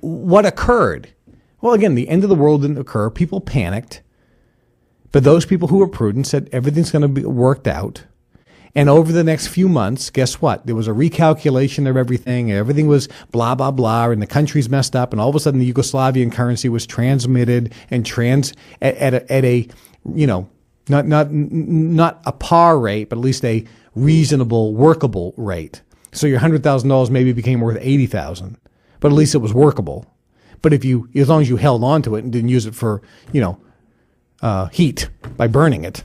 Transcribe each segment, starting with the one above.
what occurred? Well, again, the end of the world didn't occur. People panicked. But those people who were prudent said everything's going to be worked out. And over the next few months, guess what? There was a recalculation of everything. Everything was blah, blah, blah, and the country's messed up. And all of a sudden, the Yugoslavian currency was transmitted and at a you know, not a par rate, but at least a reasonable, workable rate. So your $100,000 maybe became worth $80,000, but at least it was workable. But as long as you held on to it and didn't use it for, you know, heat by burning it,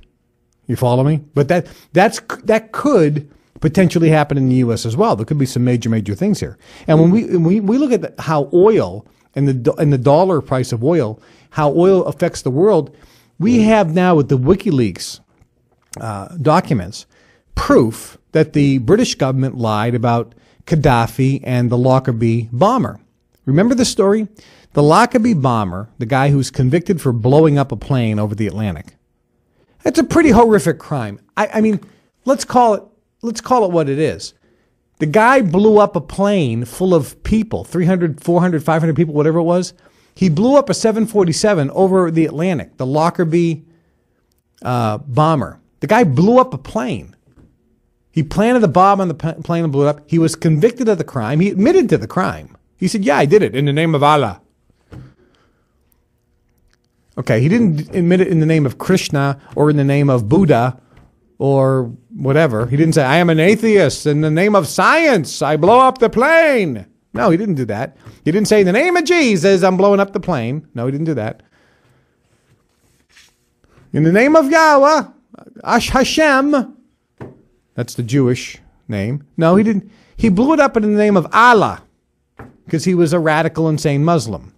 you follow me? But that could potentially happen in the U.S. as well. There could be some major things here. And when we look at how oil and the dollar price of oil, how oil affects the world, we have now with the WikiLeaks documents proof that the British government lied about Gaddafi and the Lockerbie bomber. Remember the story? The Lockerbie bomber, the guy who's convicted for blowing up a plane over the Atlantic. That's a pretty horrific crime. I mean, let's call it what it is. The guy blew up a plane full of people, 300, 400, 500 people, whatever it was. He blew up a 747 over the Atlantic, the Lockerbie bomber. The guy blew up a plane. He planted the bomb on the plane and blew it up. He was convicted of the crime. He admitted to the crime. He said, yeah, I did it in the name of Allah. Okay, he didn't admit it in the name of Krishna or in the name of Buddha or whatever. He didn't say, I am an atheist in the name of science. I blow up the plane. No, he didn't do that. He didn't say, in the name of Jesus, I'm blowing up the plane. No, he didn't do that. In the name of Yahweh, Hashem. That's the Jewish name. No, he didn't. He blew it up in the name of Allah because he was a radical, insane Muslim.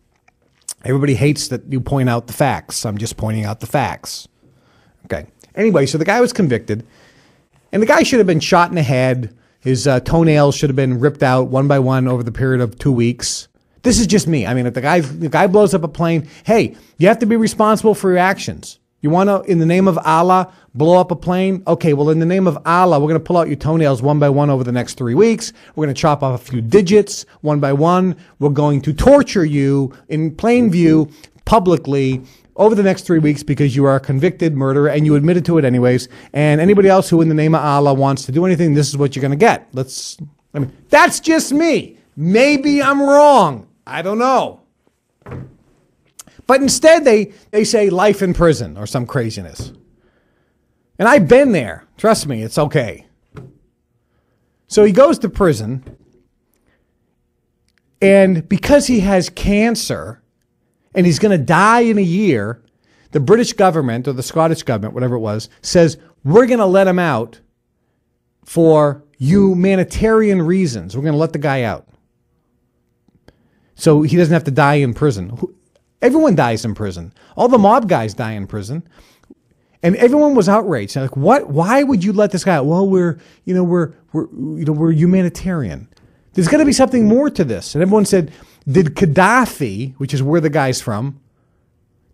Everybody hates that you point out the facts. I'm just pointing out the facts. Okay. Anyway, so the guy was convicted, and the guy should have been shot in the head. His toenails should have been ripped out one by one over the period of 2 weeks. This is just me. I mean, if the guy blows up a plane, hey, you have to be responsible for your actions. You want to, in the name of Allah, blow up a plane? Okay, well, in the name of Allah, we're going to pull out your toenails one by one over the next 3 weeks. We're going to chop off a few digits one by one. We're going to torture you in plain view, publicly, over the next 3 weeks because you are a convicted murderer and you admitted to it anyways. And anybody else who in the name of Allah wants to do anything, this is what you're going to get. That's just me. Maybe I'm wrong. I don't know. But instead they say life in prison or some craziness. And I've been there. Trust me, it's okay. So he goes to prison, and because he has cancer and he's going to die in a year, the British government or the Scottish government, whatever it was, says, we're going to let him out for humanitarian reasons. We're going to let the guy out. So he doesn't have to die in prison. Everyone dies in prison. All the mob guys die in prison. And everyone was outraged. They're like, what? Why would you let this guy out? Well, we're humanitarian. There's got to be something more to this. And everyone said, did Gaddafi, which is where the guy's from,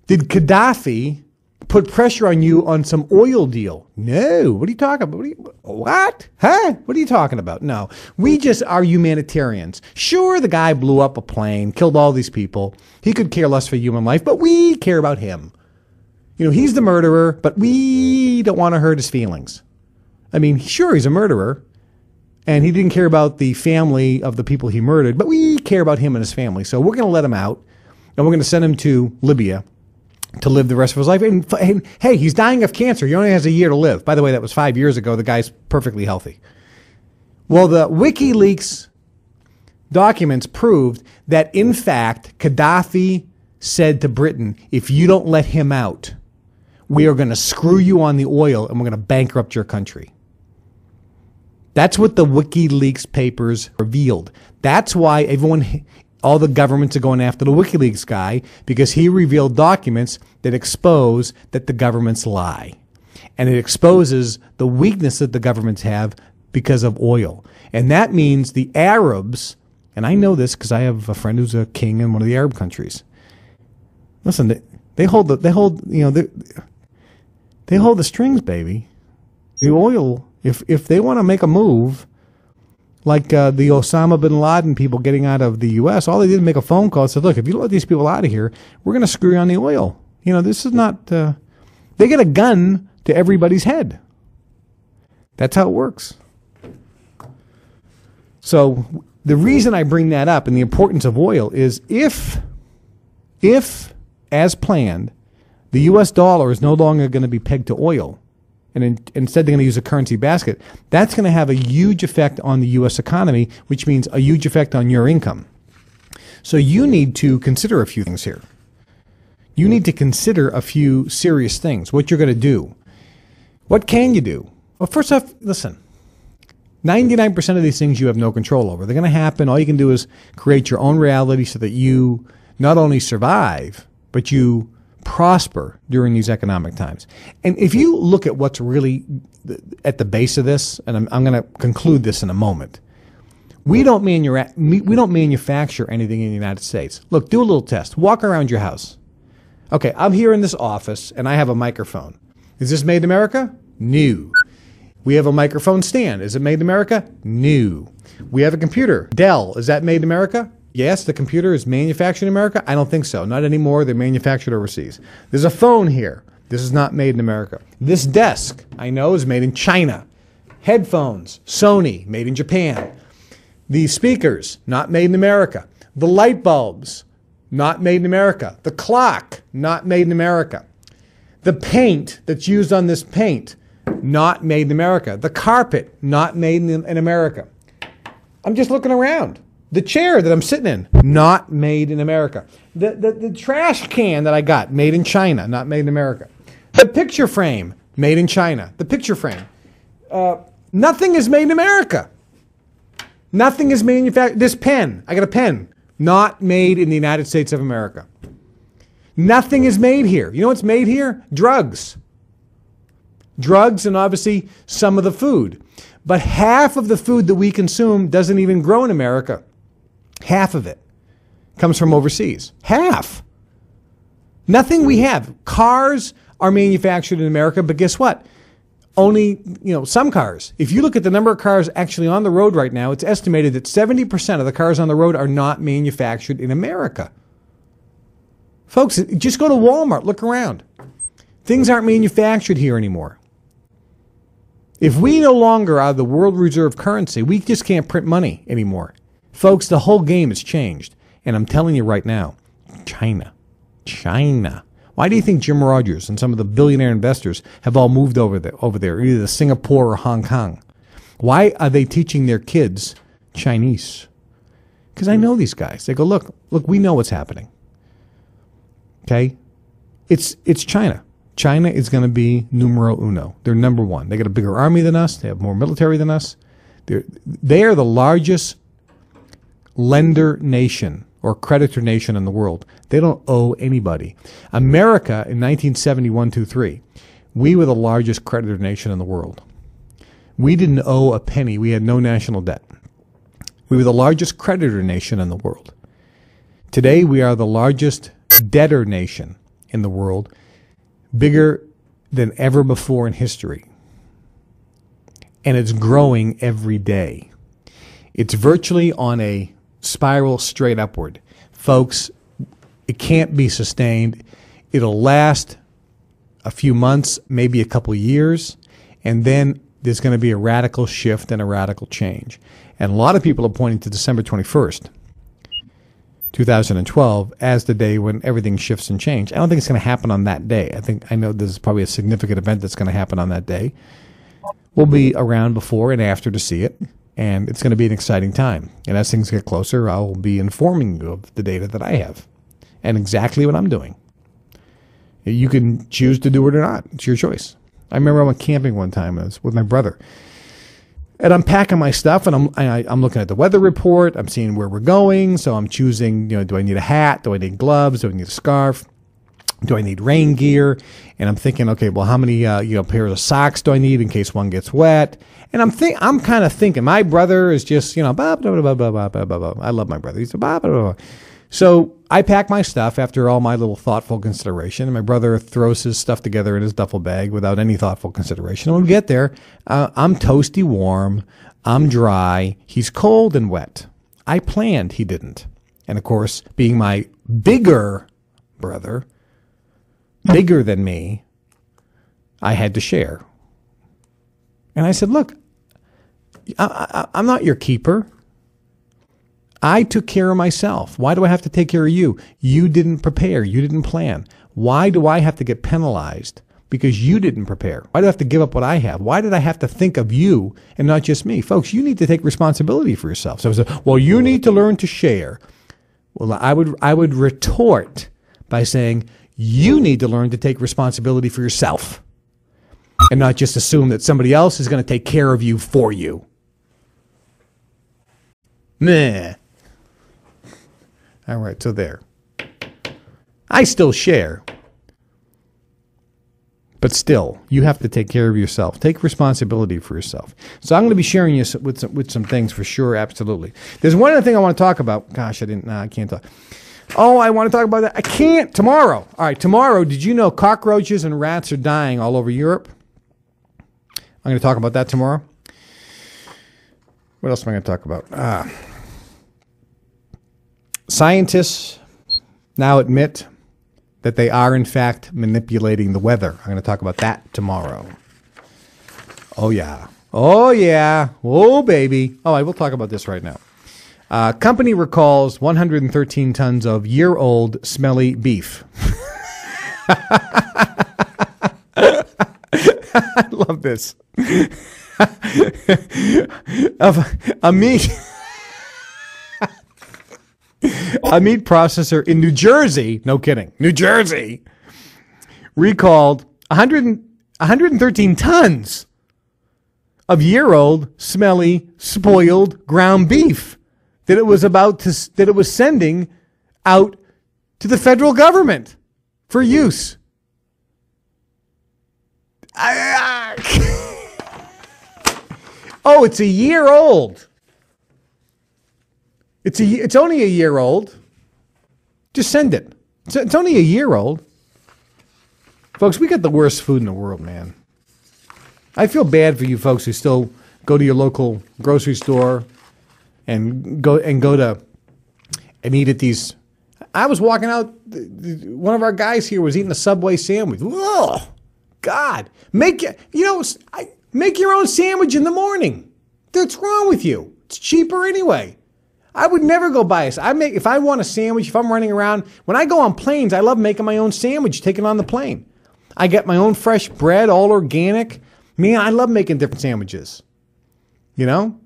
did Gaddafi put pressure on you on some oil deal? No. What are you talking about? What? Huh? What are you talking about? No. We just are humanitarians. Sure, the guy blew up a plane, killed all these people. He could care less for human life, but we care about him. He's the murderer, but we don't want to hurt his feelings. I mean, sure, he's a murderer, and he didn't care about the family of the people he murdered, but we care about him and his family. So we're going to let him out, and we're going to send him to Libya to live the rest of his life. And hey, he's dying of cancer. He only has a year to live. By the way, that was 5 years ago. The guy's perfectly healthy. Well, the WikiLeaks documents proved that, in fact, Gaddafi said to Britain, if you don't let him out, we are going to screw you on the oil and we're going to bankrupt your country. That's what the WikiLeaks papers revealed. That's why all the governments are going after the WikiLeaks guy, because he revealed documents that expose that the governments lie. And it exposes the weakness that the governments have because of oil. And that means the Arabs, and I know this because I have a friend who's a king in one of the Arab countries. Listen, they hold the strings, baby. The oil, if they want to make a move, Like the Osama bin Laden people getting out of the U.S., all they did was make a phone call and said, look, if you don't let these people out of here, we're going to screw you on the oil. You know, this is not, they get a gun to everybody's head. That's how it works. So the reason I bring that up and the importance of oil is if, as planned, the U.S. dollar is no longer going to be pegged to oil, and instead they're going to use a currency basket, that's going to have a huge effect on the U.S. economy, which means a huge effect on your income. So you need to consider a few things here. You need to consider a few serious things, what you're going to do. What can you do? Well, first off, listen, 99% of these things you have no control over. They're going to happen. All you can do is create your own reality so that you not only survive, but you prosper during these economic times. And if you look at what's really at the base of this, and I'm going to conclude this in a moment, we don't manufacture anything in the United States. Look, do a little test. Walk around your house. Okay, I'm here in this office, and I have a microphone. Is this made in America? No. We have a microphone stand. Is it made in America? No. We have a computer. Dell. Is that made in America? Yes, the computer is manufactured in America. I don't think so. Not anymore. They're manufactured overseas. There's a phone here. This is not made in America. This desk, I know, is made in China. Headphones, Sony, made in Japan. The speakers, not made in America. The light bulbs, not made in America. The clock, not made in America. The paint that's used on this paint, not made in America. The carpet, not made in America. I'm just looking around. The chair that I'm sitting in, not made in America. The trash can that I got, made in China, not made in America. The picture frame, made in China. The picture frame. Nothing is made in America. Nothing is manufactured. This pen, I got a pen, not made in the United States of America. Nothing is made here. You know what's made here? Drugs. Drugs and obviously some of the food. But half of the food that we consume doesn't even grow in America. Half of it comes from overseas. Half. Nothing we have. Cars are manufactured in America, but guess what? Only, some cars. If you look at the number of cars actually on the road right now, it's estimated that 70% of the cars on the road are not manufactured in America. Folks, just go to Walmart, look around. Things aren't manufactured here anymore. If we no longer are the world reserve currency, we just can't print money anymore. Folks, the whole game has changed. And I'm telling you right now, China. Why do you think Jim Rogers and some of the billionaire investors have all moved over there, either to Singapore or Hong Kong? Why are they teaching their kids Chinese? Because I know these guys. They go, look, we know what's happening. Okay? It's China. China is going to be numero uno. They're number one. They got a bigger army than us. They have more military than us. They are the largest lender nation or creditor nation in the world. They don't owe anybody. America in 1971-3, we were the largest creditor nation in the world. We didn't owe a penny. We had no national debt. We were the largest creditor nation in the world. Today, we are the largest debtor nation in the world, bigger than ever before in history. And it's growing every day. It's virtually on a spiral straight upward. Folks, it can't be sustained. It'll last a few months, maybe a couple years, and then there's going to be a radical shift and a radical change. And a lot of people are pointing to December 21st, 2012, as the day when everything shifts and changes. I don't think it's going to happen on that day. I know there's probably a significant event that's going to happen on that day. We'll be around before and after to see it. And it's going to be an exciting time. And as things get closer, I'll be informing you of the data that I have and exactly what I'm doing. You can choose to do it or not. It's your choice. I remember I went camping one time. I was with my brother. And I'm packing my stuff, and I'm looking at the weather report. I'm seeing where we're going. So I'm choosing, do I need a hat? Do I need gloves? Do I need a scarf? Do I need rain gear? And I'm thinking, okay, well, how many pairs of socks do I need in case one gets wet? And I'm kind of thinking, my brother is just, blah, blah, blah, blah, blah, blah, blah, blah. I love my brother. He's a blah, blah, blah. So I pack my stuff after all my little thoughtful consideration. And my brother throws his stuff together in his duffel bag without any thoughtful consideration. When we get there, I'm toasty warm. I'm dry. He's cold and wet. I planned he didn't. And of course, being my bigger brother, bigger than me, I had to share. And I said, look, I'm not your keeper. I took care of myself. Why do I have to take care of you? You didn't prepare. You didn't plan. Why do I have to get penalized? Because you didn't prepare. Why do I have to give up what I have? Why did I have to think of you and not just me? Folks, you need to take responsibility for yourself. So I said, well, you need to learn to share. Well, I would retort by saying, you need to learn to take responsibility for yourself and not just assume that somebody else is going to take care of you for you. Meh. All right, so there. I still share. But still, you have to take care of yourself. Take responsibility for yourself. So I'm going to be sharing you with some things for sure, absolutely. There's one other thing I want to talk about. Gosh, I can't talk. Oh, I want to talk about that. I can't. Tomorrow. All right, tomorrow, did you know cockroaches and rats are dying all over Europe? I'm going to talk about that tomorrow. What else am I going to talk about? Scientists now admit that they are, in fact, manipulating the weather. I'm going to talk about that tomorrow. Oh, yeah. Oh, yeah. Oh, baby. Oh, I will talk about this right now. Company recalls 113 tons of year-old smelly beef. I love this. Of a meat processor in New Jersey, no kidding, New Jersey, recalled 113 tons of year-old, smelly, spoiled ground beef that it was sending out to the federal government for use. Oh, it's a year old. It's only a year old. Just send it. It's only a year old. Folks, we got the worst food in the world, man. I feel bad for you folks who still go to your local grocery store and go to and eat at these. I was walking out. One of our guys here was eating a Subway sandwich. Whoa, God! Make your own sandwich in the morning. What's wrong with you? It's cheaper anyway. I would never go buy us. If I want a sandwich, if I'm running around, when I go on planes, I love making my own sandwich, taking it on the plane. I get my own fresh bread, all organic. Man, I love making different sandwiches. You know?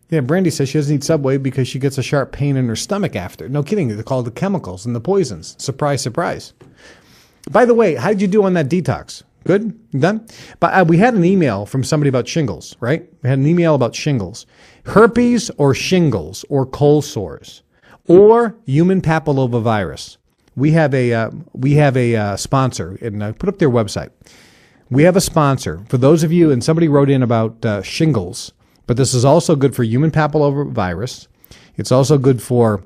Brandy says she doesn't eat Subway because she gets a sharp pain in her stomach after. No kidding. They're called the chemicals and the poisons. Surprise, surprise. By the way, how did you do on that detox? Good? Done? But we had an email from somebody about shingles, right? We had an email about shingles. Herpes or shingles or cold sores or human papillomavirus. We have a sponsor, and I put up their website. We have a sponsor. For those of you, and somebody wrote in about shingles, but this is also good for human papillomavirus. It's also good for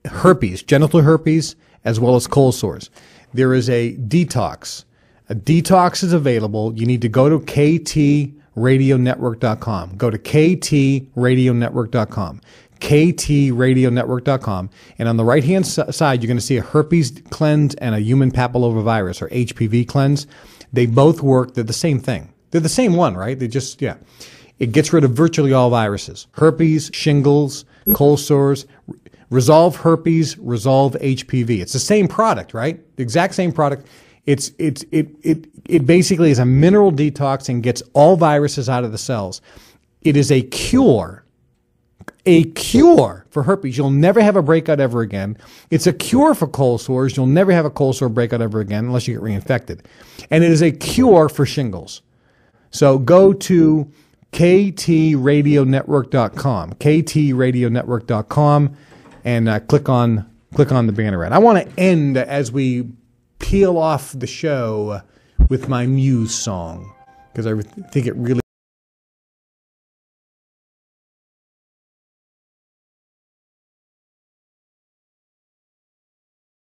herpes, genital herpes, as well as cold sores. There is a detox. A detox is available. You need to go to ktradionetwork.com. Go to ktradionetwork.com. ktradionetwork.com. And on the right-hand side, you're going to see a herpes cleanse and a human papillomavirus, or HPV cleanse. They both work. They're the same thing. They're the same one, right? They just, yeah. It gets rid of virtually all viruses. Herpes, shingles, cold sores, resolve herpes, resolve HPV. It's the same product, right? The exact same product. It basically is a mineral detox and gets all viruses out of the cells. It is a cure for herpes. You'll never have a breakout ever again. It's a cure for cold sores. You'll never have a cold sore breakout ever again unless you get reinfected. And it is a cure for shingles. So go to ktradionetwork.com, ktradionetwork.com, and click on the banner ad. I want to end as we peel off the show with my Muse song, because I think it really